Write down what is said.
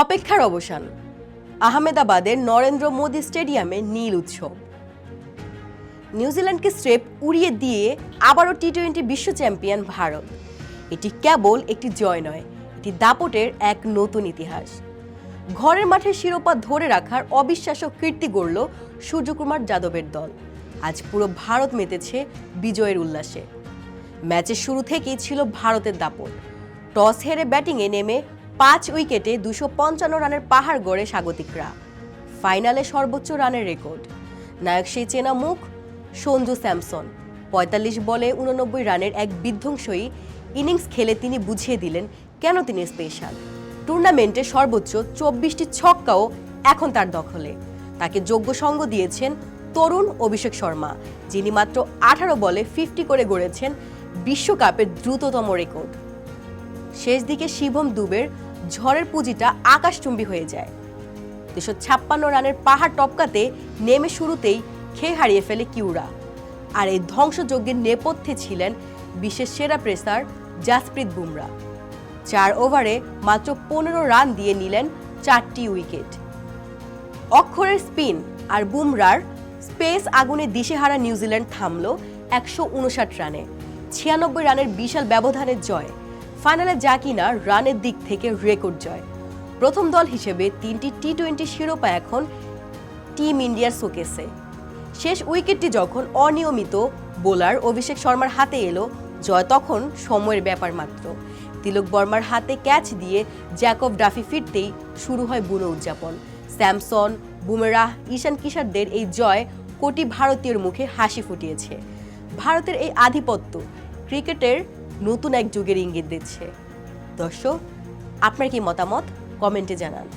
অপেক্ষার অবসান। আহমেদাবাদের নরেন্দ্র মোদী স্টেডিয়ামে নীল উৎসব। নিউজিল্যান্ডকে স্রেফ উড়িয়ে দিয়ে আবারও টি-20 বিশ্ব চ্যাম্পিয়ন ভারত। এটি কেবল একটি জয় নয়, এটি দাপটের এক নতুন ইতিহাস। ঘরের মাঠে শিরোপা ধরে রাখার অবিশ্বাস্য কীর্তি গড়ল সূর্যকুমার যাদবের দল। আজ পুরো ভারত মেতেছে বিজয়ের উল্লাসে। ম্যাচের শুরু থেকেই ছিল ভারতের দাপট। টস হেরে ব্যাটিংয়ে নেমে 5 উইকেটে 255 রানের পাহাড় গড়ে স্বাগতিকরা। ফাইনালে সর্বোচ্চ রানের রেকর্ড। নায়ক সেই চেনা মুখ সঞ্জু স্যামসন। 45 বলে 89 রানের এক বিধ্বংসী ইনিংস খেলে তিনি বুঝিয়ে দিলেন কেন তিনি স্পেশাল। টুর্নামেন্টে সর্বোচ্চ 24টি ছক্কাও এখন তার দখলে। তাকে যোগ্য সঙ্গ দিয়েছেন তরুণ অভিষেক শর্মা, যিনি মাত্র 18 বলে 50 করে গড়েছেন বিশ্বকাপের দ্রুততম রেকর্ড। শেষ দিকে শিবম দুবের ঝড়ের পুঁজিটা আকাশচুম্বী হয়ে যায়। 256 রানের পাহাড় টপকাতে নেমে শুরুতেই খেয়ে হারিয়ে ফেলে কিউরা। আর এই ধ্বংসযজ্ঞের নেপথ্যে ছিলেন বিশ্বের সেরা পেসার জাসপ্রীত বুমরা। 4 ওভারে মাত্র 15 রান দিয়ে নিলেন 4টি উইকেট। অক্ষরের স্পিন আর বুমরার স্পেস আগুনে দিশেহারা নিউজিল্যান্ড থামল 159 রানে। 96 রানের বিশাল ব্যবধানের জয়। ফাইনালে যা কিনা রানের দিক থেকে রেকর্ড জয়। প্রথম দল হিসেবে 3টি টি-20 শিরোপা এখন টিম ইন্ডিয়ার শোকেসে। শেষ উইকেটটি যখন অনিয়মিত বোলার অভিষেক শর্মার হাতে এলো, জয় তখন সময়ের ব্যাপার মাত্র। তিলক বর্মার হাতে ক্যাচ দিয়ে জ্যাকব ডাফি ফিরতেই শুরু হয় বুনো উদযাপন। স্যামসন, বুমরাহ, ঈশান কিশারদের এই জয় কোটি ভারতীয়র মুখে হাসি ফুটিয়েছে। ভারতের এই আধিপত্য ক্রিকেটের নতুন এক যুগের ইঙ্গিত দিচ্ছে। দর্শক, আপনার কি মতামত কমেন্টে জানান।